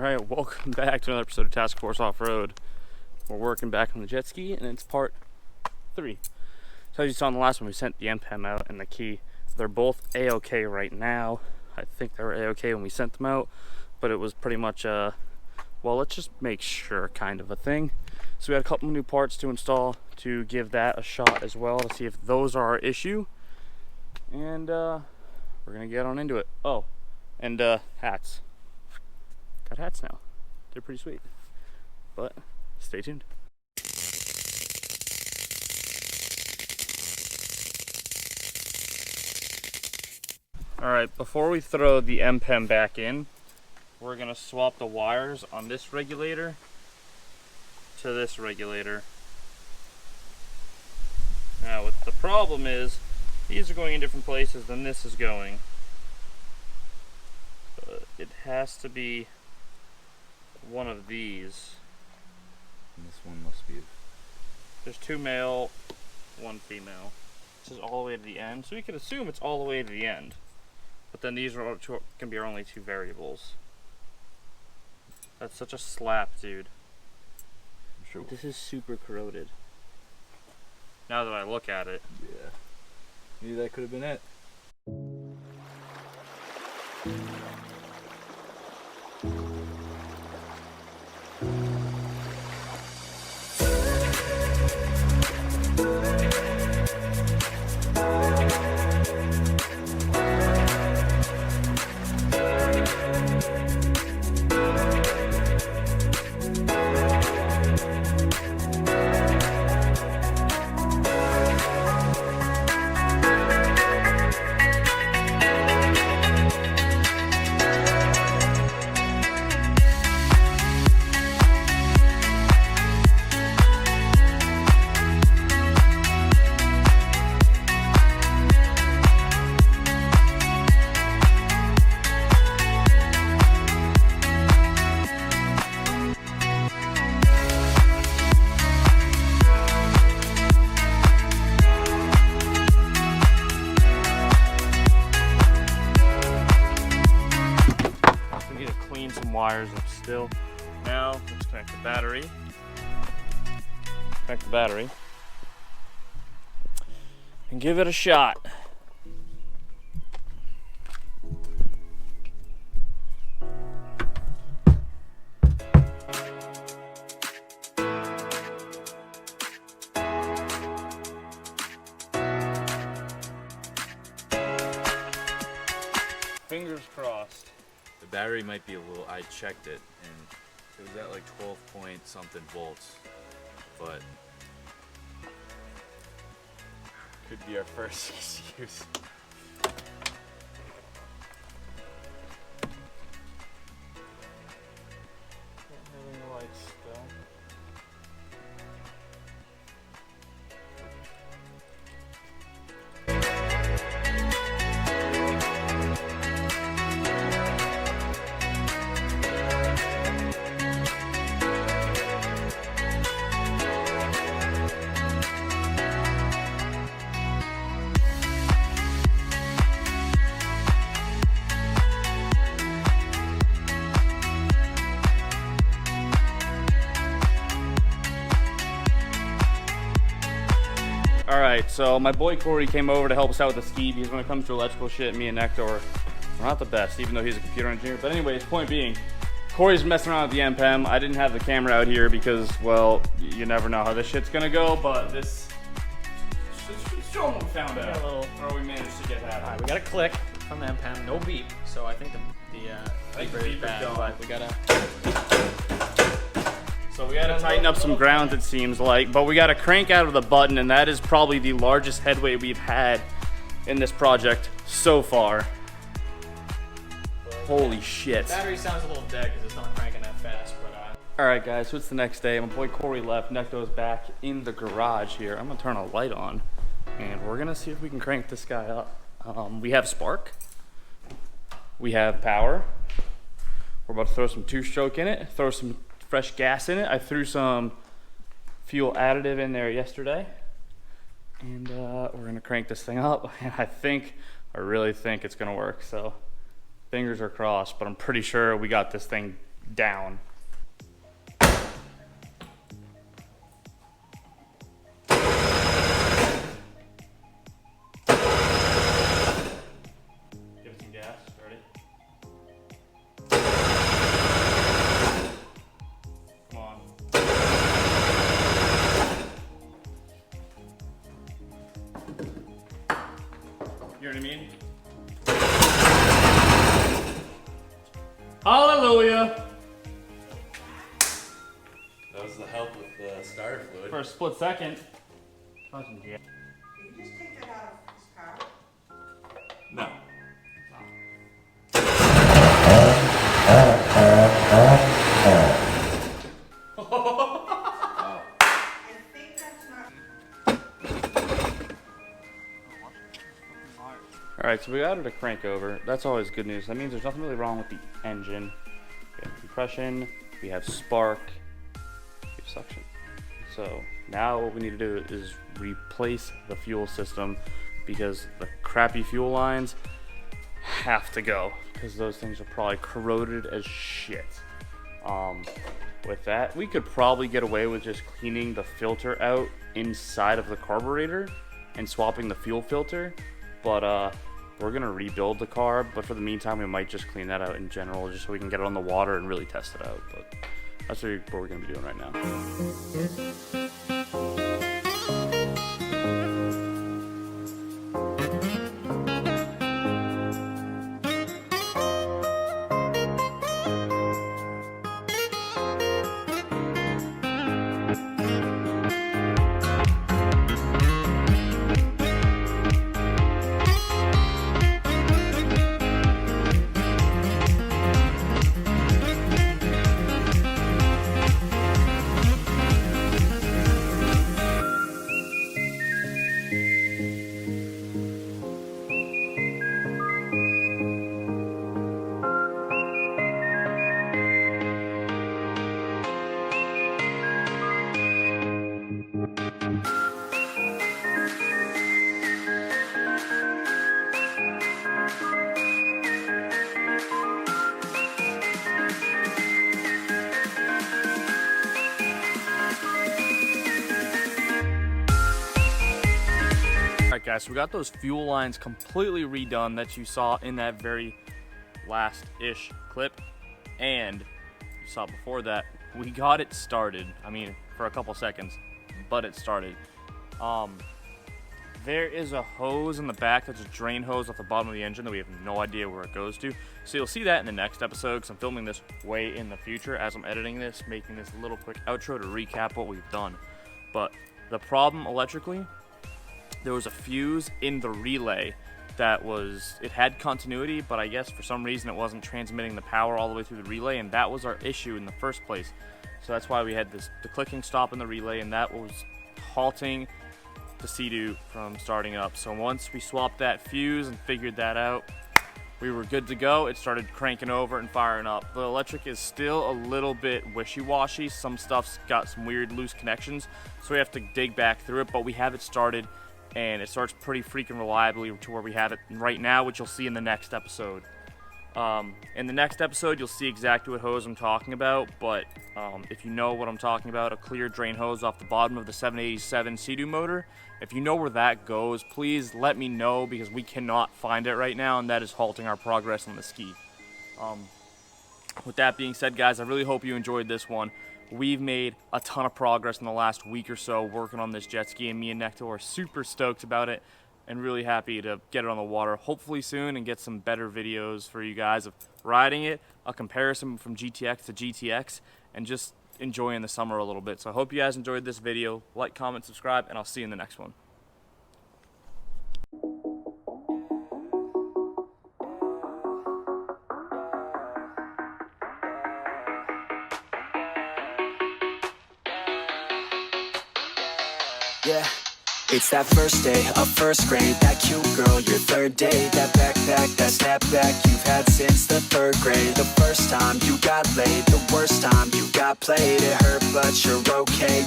Alright, welcome back to another episode of Task Force Off-Road. We're working back on the jet ski, and it's part 3. So as you saw in the last one, we sent the NPEM out and the key. They're both A-OK right now. I think they were A-OK when we sent them out, but it was pretty much well, let's just make sure kind of a thing. So we had a couple new parts to install to give that a shot as well, to see if those are our issue. And we're gonna get on into it. Oh, and hats. Got hats now. They're pretty sweet. But stay tuned. Alright, before we throw the NPEM back in, we're gonna swap the wires on this regulator to this regulator. Now, what the problem is, these are going in different places than this is going. It has to be one of these. And this one must be. There's 2 male, 1 female. This is all the way to the end, so we could assume it's all the way to the end. But then these are can be our only 2 variables. That's such a slap, dude. I'm sure. This is super corroded. Now that I look at it. Yeah. Maybe that could have been it. Wires up still. Now let's connect the battery. Connect the battery and give it a shot. Fingers crossed. The battery might be a little, I checked it and it was at like 12 point something volts, but could be our first excuse. Having the lights still. Alright, so my boy Corey came over to help us out with the ski because when it comes to electrical shit, me and Necto are not the best, even though he's a computer engineer. But anyways, point being, Corey's messing around with the NPEM. I didn't have the camera out here because, well, you never know how this shit's gonna go, but this... Show them what we found out, or we managed to get that. Alright, we got a click from the NPEM, no beep, so I think the beeper is bad, but we gotta... So we gotta tighten up some grounds, it seems like, but we gotta crank out of the button, and that is probably the largest headway we've had in this project so far. Holy shit. The battery sounds a little dead because it's not cranking that fast, but Alright guys, so it's the next day. My boy Corey left, Necto's back in the garage here. I'm gonna turn a light on, and we're gonna see if we can crank this guy up. We have spark. We have power. We're about to throw some 2-stroke in it, throw some fresh gas in it. I threw some fuel additive in there yesterday, and we're gonna crank this thing up, and I really think it's gonna work. So fingers are crossed, but I'm pretty sure we got this thing down. Give it some gas, ready? Come on. You know what I mean? Hallelujah! That was the help with the starter fluid. For a split second. Did you just take that out of his car? No. I think that's not. Alright, so we got it to crank over. That's always good news. That means there's nothing really wrong with the engine. We have compression, we have spark, we have suction. So now what we need to do is replace the fuel system because the crappy fuel lines have to go because those things are probably corroded as shit. With that, we could probably get away with just cleaning the filter out inside of the carburetor and swapping the fuel filter, but we're gonna rebuild the carb, but for the meantime we might just clean that out in general just so we can get it on the water and really test it out. But that's what we're gonna be doing right now. Alright guys, so we got those fuel lines completely redone that you saw in that very last-ish clip, and you saw before that, we got it started. I mean, for a couple seconds, but it started. There is a hose in the back that's a drain hose off the bottom of the engine that we have no idea where it goes to. So you'll see that in the next episode because I'm filming this way in the future as I'm editing this, making this little quick outro to recap what we've done. But the problem electrically, there was a fuse in the relay that it had continuity, but I guess for some reason it wasn't transmitting the power all the way through the relay, and that was our issue in the first place. So that's why we had the clicking stop in the relay, and that was halting the Seadoo from starting up. So once we swapped that fuse and figured that out, we were good to go. It started cranking over and firing up. The electric is still a little bit wishy-washy. Some stuff's got some weird loose connections, so we have to dig back through it, but we have it started, and it starts pretty freaking reliably to where we have it right now, which you'll see in the next episode. In the next episode, you'll see exactly what hose I'm talking about, but if you know what I'm talking about, a clear drain hose off the bottom of the 787 Seadoo motor, if you know where that goes, please let me know because we cannot find it right now, and that is halting our progress on the ski. With that being said, guys, I really hope you enjoyed this one. We've made a ton of progress in the last week or so working on this jet ski, and me and Necto are super stoked about it and really happy to get it on the water hopefully soon and get some better videos for you guys of riding it, a comparison from GTX to GTX, and just enjoying the summer a little bit. So I hope you guys enjoyed this video. Like, comment, subscribe, and I'll see you in the next one. Yeah, it's that first day of first grade. That cute girl, your third day. That backpack, that snapback you've had since the third grade. The first time you got laid, the worst time you got played. It hurt, but you're okay.